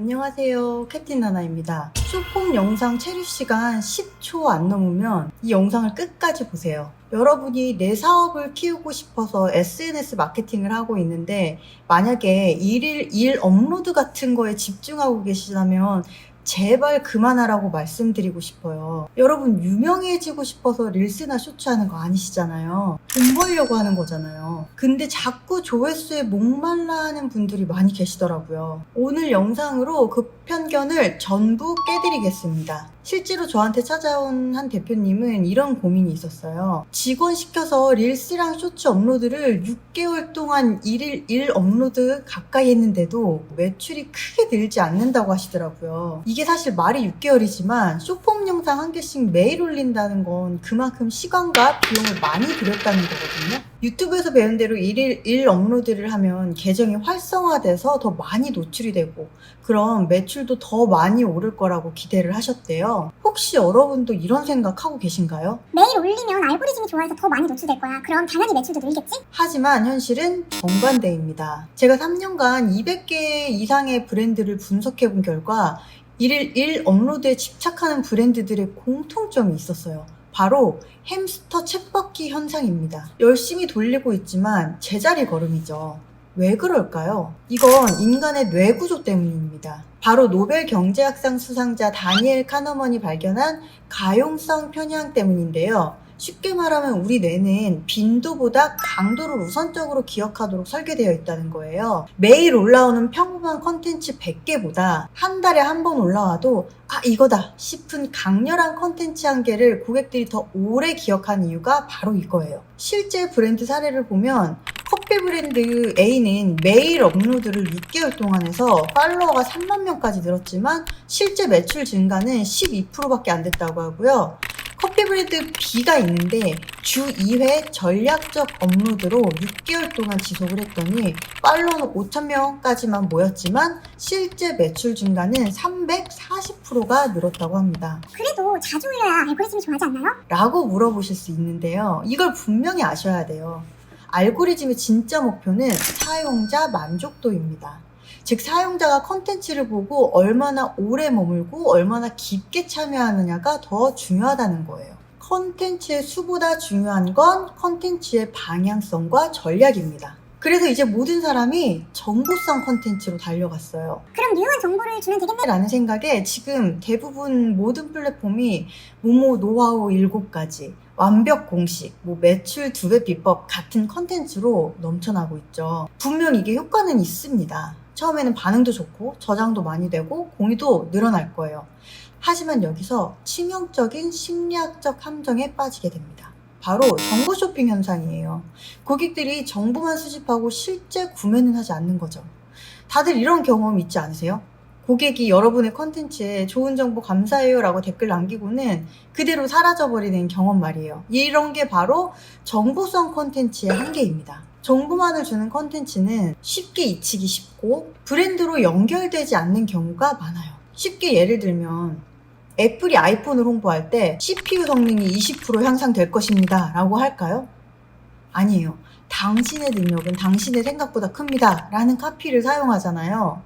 안녕하세요. 캡틴 나나입니다. 쇼폼 영상 체류 시간 10초 안 넘으면 이 영상을 끝까지 보세요. 여러분이 내 사업을 키우고 싶어서 SNS 마케팅을 하고 있는데 만약에 일일 일 업로드 같은 거에 집중하고 계시다면 제발 그만하라고 말씀드리고 싶어요. 여러분 유명해지고 싶어서 릴스나 쇼츠 하는 거 아니시잖아요. 돈 벌려고 하는 거잖아요. 근데 자꾸 조회수에 목말라 하는 분들이 많이 계시더라고요. 오늘 영상으로 그 편견을 전부 깨드리겠습니다. 실제로 저한테 찾아온 한 대표님은 이런 고민이 있었어요. 직원 시켜서 릴스랑 쇼츠 업로드를 6개월 동안 일일 1 업로드 가까이 했는데도 매출이 크게 늘지 않는다고 하시더라고요. 이게 사실 말이 6개월이지만 쇼폼 영상 한 개씩 매일 올린다는 건 그만큼 시간과 비용을 많이 들였다는 거거든요. 유튜브에서 배운 대로 일일 1 업로드를 하면 계정이 활성화돼서 더 많이 노출이 되고 그럼 매출도 더 많이 오를 거라고 기대를 하셨대요. 혹시 여러분도 이런 생각하고 계신가요? 매일 올리면 알고리즘이 좋아해서 더 많이 노출될 거야. 그럼 당연히 매출도 늘겠지? 하지만 현실은 정반대입니다. 제가 3년간 200개 이상의 브랜드를 분석해 본 결과 일일 1 업로드에 집착하는 브랜드들의 공통점이 있었어요. 바로 햄스터 쳇바퀴 현상입니다. 열심히 돌리고 있지만 제자리 걸음이죠. 왜 그럴까요? 이건 인간의 뇌 구조 때문입니다. 바로 노벨 경제학상 수상자 다니엘 카너먼이 발견한 가용성 편향 때문인데요. 쉽게 말하면 우리 뇌는 빈도보다 강도를 우선적으로 기억하도록 설계되어 있다는 거예요. 매일 올라오는 평범한 컨텐츠 100개보다 한 달에 한 번 올라와도 이거다 싶은 강렬한 컨텐츠 한 개를 고객들이 더 오래 기억한 이유가 바로 이거예요. 실제 브랜드 사례를 보면 커피 브랜드 A는 매일 업로드를 6개월 동안 해서 팔로워가 3만 명까지 늘었지만 실제 매출 증가는 12%밖에 안 됐다고 하고요. 커피 브랜드 B가 있는데 주 2회 전략적 업로드로 6개월 동안 지속을 했더니 팔로워는 5,000명까지만 모였지만 실제 매출 증가는 340%가 늘었다고 합니다. 그래도 자주 올려야 알고리즘이 좋아하지 않나요? 라고 물어보실 수 있는데요. 이걸 분명히 아셔야 돼요. 알고리즘의 진짜 목표는 사용자 만족도입니다. 즉 사용자가 컨텐츠를 보고 얼마나 오래 머물고 얼마나 깊게 참여하느냐가 더 중요하다는 거예요. 컨텐츠의 수보다 중요한 건 컨텐츠의 방향성과 전략입니다. 그래서 이제 모든 사람이 정보성 컨텐츠로 달려갔어요. 그럼 유용한 정보를 주면 되겠네? 라는 생각에 지금 대부분 모든 플랫폼이 모모 노하우 7가지, 완벽 공식, 매출 2배 비법 같은 컨텐츠로 넘쳐나고 있죠. 분명 이게 효과는 있습니다. 처음에는 반응도 좋고 저장도 많이 되고 공유도 늘어날 거예요. 하지만 여기서 치명적인 심리학적 함정에 빠지게 됩니다. 바로 정보 쇼핑 현상이에요. 고객들이 정보만 수집하고 실제 구매는 하지 않는 거죠. 다들 이런 경험 있지 않으세요? 고객이 여러분의 컨텐츠에 좋은 정보 감사해요 라고 댓글 남기고는 그대로 사라져버리는 경험 말이에요. 이런 게 바로 정보성 컨텐츠의 한계입니다. 정보만을 주는 컨텐츠는 쉽게 잊히기 쉽고 브랜드로 연결되지 않는 경우가 많아요. 쉽게 예를 들면 애플이 아이폰을 홍보할 때 CPU 성능이 20% 향상될 것입니다 라고 할까요? 아니에요. 당신의 능력은 당신의 생각보다 큽니다 라는 카피를 사용하잖아요.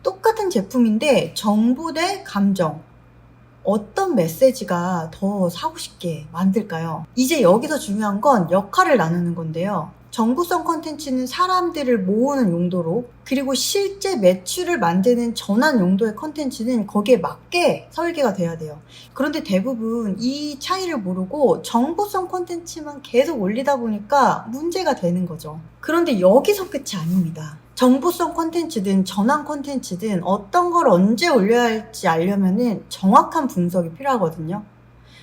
똑같은 제품인데 정보 대 감정, 어떤 메시지가 더 사고 싶게 만들까요? 이제 여기서 중요한 건 역할을 나누는 건데요. 정보성 컨텐츠는 사람들을 모으는 용도로, 그리고 실제 매출을 만드는 전환 용도의 컨텐츠는 거기에 맞게 설계가 돼야 돼요. 그런데 대부분 이 차이를 모르고 정보성 컨텐츠만 계속 올리다 보니까 문제가 되는 거죠. 그런데 여기서 끝이 아닙니다. 정보성 컨텐츠든 전환 컨텐츠든 어떤 걸 언제 올려야 할지 알려면은 정확한 분석이 필요하거든요.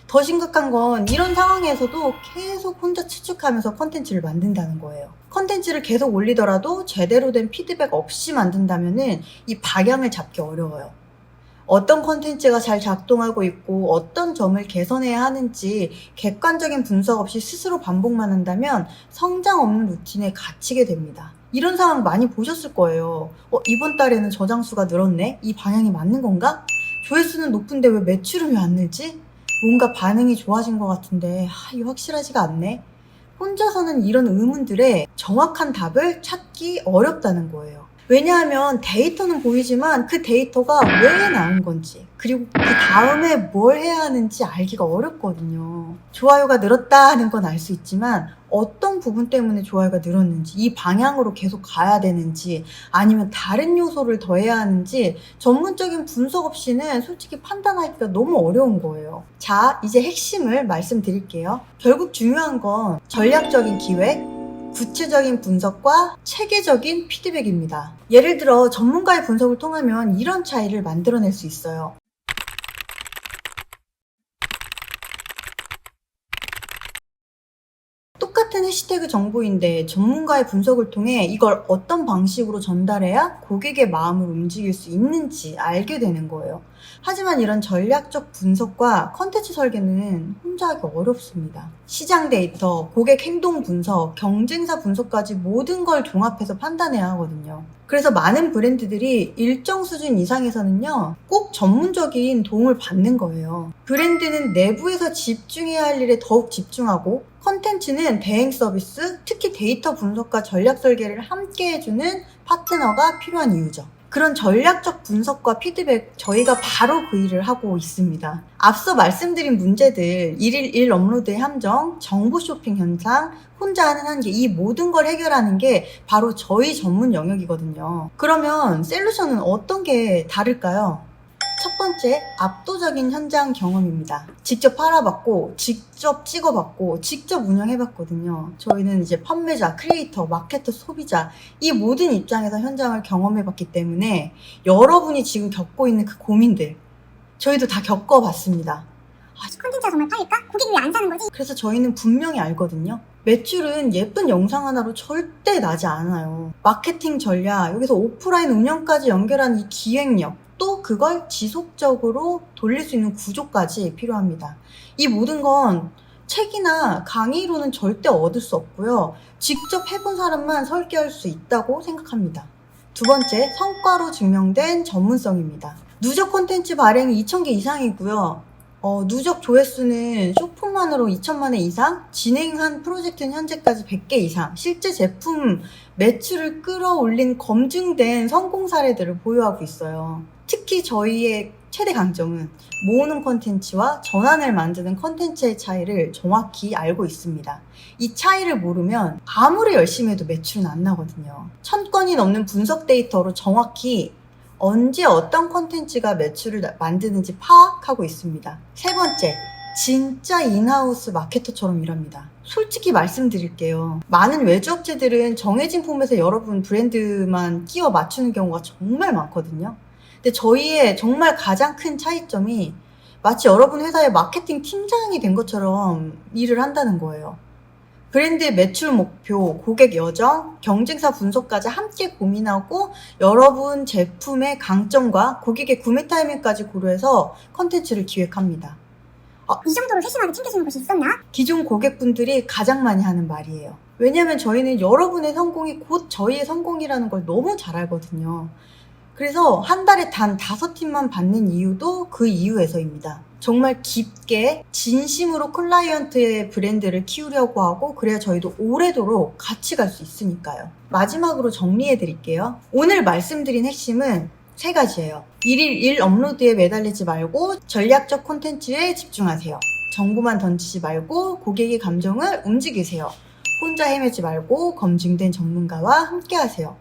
더 심각한 건 이런 상황에서도 계속 혼자 추측하면서 컨텐츠를 만든다는 거예요. 컨텐츠를 계속 올리더라도 제대로 된 피드백 없이 만든다면은 이 방향을 잡기 어려워요. 어떤 컨텐츠가 잘 작동하고 있고 어떤 점을 개선해야 하는지 객관적인 분석 없이 스스로 반복만 한다면 성장 없는 루틴에 갇히게 됩니다. 이런 상황 많이 보셨을 거예요. 이번 달에는 저장 수가 늘었네? 이 방향이 맞는 건가? 조회수는 높은데 왜 매출은 왜 안 늘지? 뭔가 반응이 좋아진 것 같은데 이거 확실하지가 않네? 혼자서는 이런 의문들에 정확한 답을 찾기 어렵다는 거예요. 왜냐하면 데이터는 보이지만 그 데이터가 왜 나온 건지, 그리고 그 다음에 뭘 해야 하는지 알기가 어렵거든요. 좋아요가 늘었다 하는 건 알 수 있지만 어떤 부분 때문에 좋아요가 늘었는지, 이 방향으로 계속 가야 되는지, 아니면 다른 요소를 더해야 하는지 전문적인 분석 없이는 솔직히 판단하기가 너무 어려운 거예요. 자, 이제 핵심을 말씀드릴게요. 결국 중요한 건 전략적인 기획, 구체적인 분석과 체계적인 피드백입니다. 예를 들어 전문가의 분석을 통하면 이런 차이를 만들어낼 수 있어요. 똑같은 해시태그 정보인데 전문가의 분석을 통해 이걸 어떤 방식으로 전달해야 고객의 마음을 움직일 수 있는지 알게 되는 거예요. 하지만 이런 전략적 분석과 컨텐츠 설계는 혼자 하기 어렵습니다. 시장 데이터, 고객 행동 분석, 경쟁사 분석까지 모든 걸 종합해서 판단해야 하거든요. 그래서 많은 브랜드들이 일정 수준 이상에서는요, 꼭 전문적인 도움을 받는 거예요. 브랜드는 내부에서 집중해야 할 일에 더욱 집중하고, 컨텐츠는 대행 서비스, 특히 데이터 분석과 전략 설계를 함께 해주는 파트너가 필요한 이유죠. 그런 전략적 분석과 피드백, 저희가 바로 그 일을 하고 있습니다. 앞서 말씀드린 문제들, 1일 1 업로드의 함정, 정보 쇼핑 현상, 혼자 하는 한계, 이 모든 걸 해결하는 게 바로 저희 전문 영역이거든요. 그러면 솔루션은 어떤 게 다를까요? 첫 번째, 압도적인 현장 경험입니다. 직접 팔아봤고, 직접 찍어봤고, 직접 운영해봤거든요. 저희는 이제 판매자, 크리에이터, 마케터, 소비자, 이 모든 입장에서 현장을 경험해봤기 때문에 여러분이 지금 겪고 있는 그 고민들, 저희도 다 겪어봤습니다. 콘텐츠가 정말 팔릴까? 고객이 왜 안 사는 거지? 그래서 저희는 분명히 알거든요. 매출은 예쁜 영상 하나로 절대 나지 않아요. 마케팅 전략, 여기서 오프라인 운영까지 연결한 이 기획력, 또 그걸 지속적으로 돌릴 수 있는 구조까지 필요합니다. 이 모든 건 책이나 강의로는 절대 얻을 수 없고요. 직접 해본 사람만 설계할 수 있다고 생각합니다. 두 번째, 성과로 증명된 전문성입니다. 누적 콘텐츠 발행이 2,000개 이상이고요. 누적 조회수는 쇼폼만으로 2천만 회 이상, 진행한 프로젝트는 현재까지 100개 이상, 실제 제품 매출을 끌어올린 검증된 성공 사례들을 보유하고 있어요. 특히 저희의 최대 강점은 모으는 콘텐츠와 전환을 만드는 콘텐츠의 차이를 정확히 알고 있습니다. 이 차이를 모르면 아무리 열심히 해도 매출은 안 나거든요. 1,000건이 넘는 분석 데이터로 정확히 언제 어떤 콘텐츠가 매출을 만드는지 파악하고 있습니다. 세 번째, 진짜 인하우스 마케터처럼 일합니다. 솔직히 말씀드릴게요. 많은 외주업체들은 정해진 폼에서 여러분 브랜드만 끼워 맞추는 경우가 정말 많거든요. 근데 저희의 정말 가장 큰 차이점이 마치 여러분 회사의 마케팅 팀장이 된 것처럼 일을 한다는 거예요. 브랜드의 매출 목표, 고객 여정, 경쟁사 분석까지 함께 고민하고 여러분 제품의 강점과 고객의 구매 타이밍까지 고려해서 컨텐츠를 기획합니다. 이 정도로 세심하게 챙겨주는 곳이 있었나? 기존 고객분들이 가장 많이 하는 말이에요. 왜냐면 저희는 여러분의 성공이 곧 저희의 성공이라는 걸 너무 잘 알거든요. 그래서 한 달에 단 5팀만 받는 이유도 그 이유에서입니다. 정말 깊게 진심으로 클라이언트의 브랜드를 키우려고 하고, 그래야 저희도 오래도록 같이 갈 수 있으니까요. 마지막으로 정리해 드릴게요. 오늘 말씀드린 핵심은 3가지예요. 1일 1 업로드에 매달리지 말고 전략적 콘텐츠에 집중하세요. 정보만 던지지 말고 고객의 감정을 움직이세요. 혼자 헤매지 말고 검증된 전문가와 함께 하세요.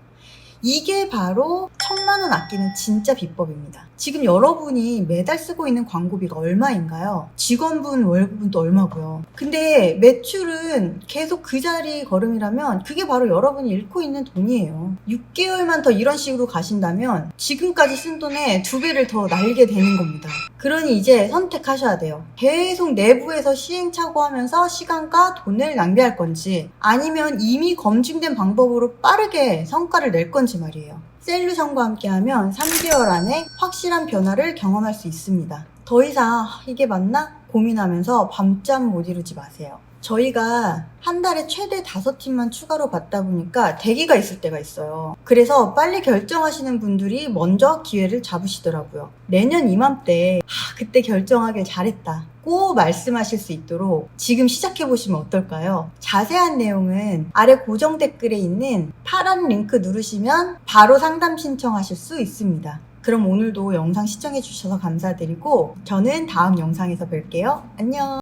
이게 바로 1,000만 원 아끼는 진짜 비법입니다. 지금 여러분이 매달 쓰고 있는 광고비가 얼마인가요? 직원분 월급은 또 얼마고요? 근데 매출은 계속 그 자리 걸음이라면 그게 바로 여러분이 잃고 있는 돈이에요. 6개월만 더 이런 식으로 가신다면 지금까지 쓴 돈의 2배를 더 날게 되는 겁니다. 그러니 이제 선택하셔야 돼요. 계속 내부에서 시행착오하면서 시간과 돈을 낭비할 건지, 아니면 이미 검증된 방법으로 빠르게 성과를 낼 건지 말이에요. 솔루션과 함께하면 3개월 안에 확실한 변화를 경험할 수 있습니다. 더 이상 이게 맞나? 고민하면서 밤잠 못 이루지 마세요. 저희가 한 달에 최대 5팀만 추가로 받다 보니까 대기가 있을 때가 있어요. 그래서 빨리 결정하시는 분들이 먼저 기회를 잡으시더라고요. 내년 이맘때 그때 결정하길 잘했다 고 말씀하실 수 있도록 지금 시작해보시면 어떨까요? 자세한 내용은 아래 고정 댓글에 있는 파란 링크 누르시면 바로 상담 신청하실 수 있습니다. 그럼 오늘도 영상 시청해주셔서 감사드리고 저는 다음 영상에서 뵐게요. 안녕.